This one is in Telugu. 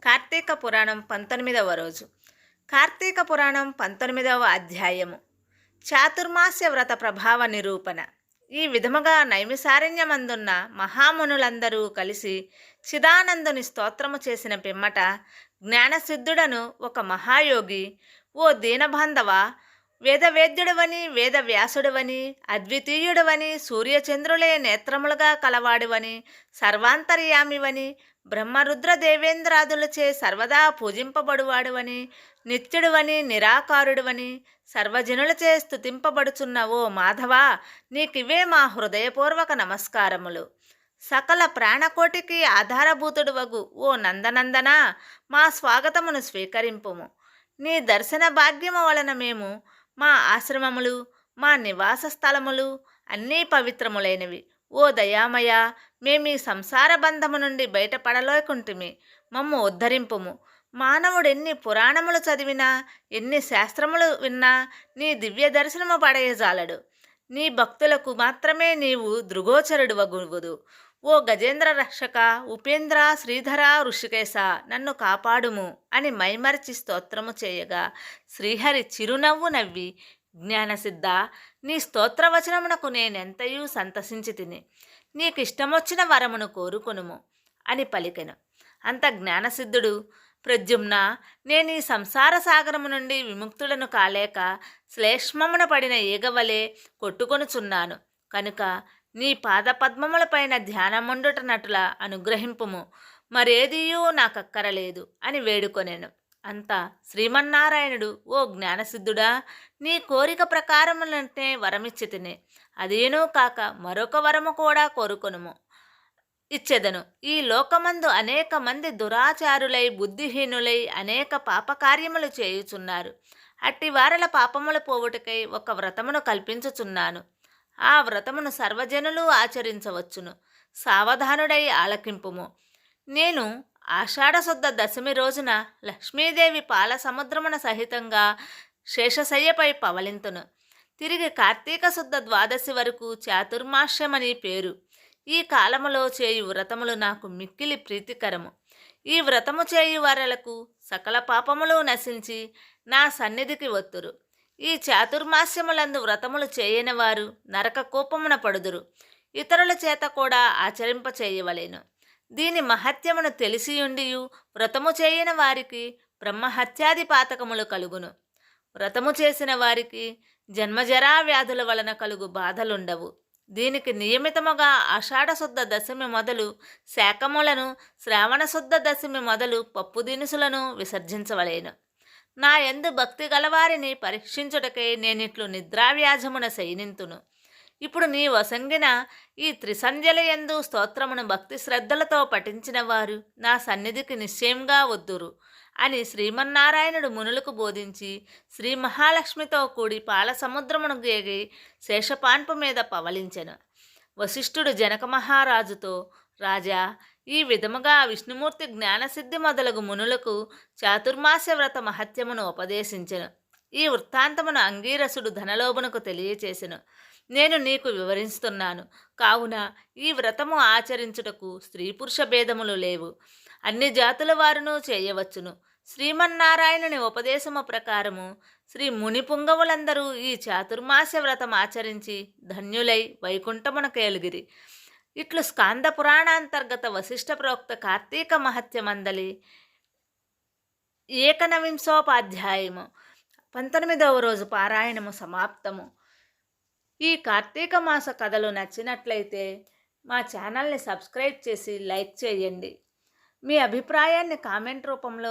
కార్తీక పురాణం 19వ రోజు. కార్తీక పురాణం 19వ అధ్యాయము. చాతుర్మాస్య వ్రత ప్రభావ నిరూపణ. ఈ విధముగా నైమిసారణ్యమందున్న మహామునులందరూ కలిసి చిదానందుని స్తోత్రము చేసిన పిమ్మట జ్ఞానసిద్ధుడను ఒక మహాయోగి, ఓ దీనబాంధవ, వేదవేద్యుడవని, వేదవ్యాసుడవని, అద్వితీయుడవని, సూర్యచంద్రులే నేత్రములుగా కలవాడివని, సర్వాంతర్యామివని, బ్రహ్మరుద్ర దేవేంద్రాదులచే సర్వదా పూజింపబడువాడువని, నిత్యుడువని, నిరాకారుడువని, సర్వజనులచే స్తుతింపబడుచున్న ఓ మాధవా, నీకివే మా హృదయపూర్వక నమస్కారములు. సకల ప్రాణకోటికి ఆధారభూతుడువగు ఓ నందనందన, మా స్వాగతమును స్వీకరింపుము. నీ దర్శన భాగ్యము వలన మేము, మా ఆశ్రమములు, మా నివాస స్థలములు అన్నీ పవిత్రములైనవి. ఓ దయామయ, మేమీ సంసార బంధము నుండి బయటపడలేకుంటిమి, మమ్ము ఉద్ధరింపుము. మానవుడెన్ని పురాణములు చదివినా, ఎన్ని శాస్త్రములు విన్నా నీ దివ్య దర్శనము పడయజాలడు. నీ భక్తులకు మాత్రమే నీవు దృగోచరుడువగువుదు. ఓ గజేంద్ర రక్షక, ఉపేంద్ర, శ్రీధర, ఋషికేశ, నన్ను కాపాడుము అని మైమరచి స్తోత్రము చేయగా శ్రీహరి చిరునవ్వు నవ్వి, జ్ఞానసిద్ధ, నీ స్తోత్రవచనమునకు నేనెంతయూ సంతసించి తిని, నీకిష్టమొచ్చిన వరమును కోరుకొనుము అని పలికెను. అంత జ్ఞానసిద్ధుడు, ప్రద్యుమ్న, నేనీ సంసార సాగరము నుండి విముక్తుడను కాలేక శ్లేష్మమున పడిన ఈగవలే కొట్టుకొనుచున్నాను కనుక నీ పాదపద్మములపైన ధ్యానముండుటనట్ల అనుగ్రహింపుము, మరేదియూ నాకక్కరలేదు అని వేడుకొనెను. అంతా శ్రీమన్నారాయణుడు, ఓ జ్ఞానసిద్ధుడా, నీ కోరిక ప్రకారములంటే వరమిచ్చి తినే, అదేనూ కాక మరొక వరము కూడా కోరుకొనుము, ఇచ్చెదను. ఈ లోకమందు అనేక మంది దురాచారులై, బుద్ధిహీనులై అనేక పాపకార్యములు చేయుచున్నారు. అట్టి వారల పాపములు పోవుటకై ఒక వ్రతమును కల్పించుచున్నాను. ఆ వ్రతమును సర్వజనులు ఆచరించవచ్చును. సావధానుడై ఆలకింపుము. నేను ఆషాఢశుద్ధ దశమి రోజున లక్ష్మీదేవి పాల సముద్రమున సహితంగా శేషశయ్యపై పవలింతును. తిరిగి కార్తీక శుద్ధ ద్వాదశి వరకు చాతుర్మాస్యమని పేరు. ఈ కాలములో చేయు వ్రతములు నాకు మిక్కిలి ప్రీతికరము. ఈ వ్రతము చేయు వారలకు సకల పాపములు నశించి నా సన్నిధికి వత్తురు. ఈ చాతుర్మాస్యములందు వ్రతములు చేయని వారు నరక కోపమున పడుదురు. ఇతరుల చేత కూడా ఆచరింప చేయవలెను. దీని మహత్యమును తెలిసియుండియు వ్రతము చేయని వారికి బ్రహ్మహత్యాది పాతకములు కలుగును. వ్రతము చేసిన వారికి జన్మజరా వ్యాధుల వలన కలుగు బాధలుండవు. దీనికి నియమితముగా ఆషాఢశుద్ధ దశమి మొదలు శాకములను, శ్రావణశుద్ధ దశమి మొదలు పప్పు దినుసులను విసర్జించవలేను. నా యందు భక్తి గలవారిని పరీక్షించుటకై నేనిట్లు నిద్రావ్యాజమున శయనింతును. ఇప్పుడు నీ వసంగిన ఈ త్రిసంధ్యలయందు స్తోత్రమును భక్తి శ్రద్ధలతో పఠించిన వారు నా సన్నిధికి నిశ్చయంగా వద్దురు అని శ్రీమన్నారాయణుడు మునులకు బోధించి శ్రీ మహాలక్ష్మితో కూడి పాల సముద్రమును గేగి శేషపాన్పు మీద పవలించెను. వశిష్ఠుడు జనక మహారాజుతో, రాజా, ఈ విధముగా విష్ణుమూర్తి జ్ఞానసిద్ధి మొదలగు మునులకు చాతుర్మాస్య వ్రత మహత్యమును ఉపదేశించెను. ఈ వృత్తాంతమును అంగీరసుడు ధనలోభునకు తెలియచేసెను. నేను నీకు వివరిస్తున్నాను. కావున ఈ వ్రతము ఆచరించుటకు స్త్రీ పురుష భేదములు లేవు. అన్ని జాతుల వారును చేయవచ్చును. శ్రీమన్నారాయణుని ఉపదేశము ప్రకారము శ్రీ మునిపుంగవులందరూ ఈ చాతుర్మాస్య వ్రతం ఆచరించి ధన్యులై వైకుంఠమున కేలుగిరి. ఇట్లు స్కాంద పురాణాంతర్గత వశిష్ఠ ప్రోక్త కార్తీక మహత్యమందలి 19వ 19వ రోజు పారాయణము సమాప్తము. ఈ కార్తీక మాస కథలు నచ్చినట్లయితే మా ఛానల్ని సబ్స్క్రైబ్ చేసి లైక్ చేయండి. మీ అభిప్రాయాన్ని కామెంట్ రూపంలో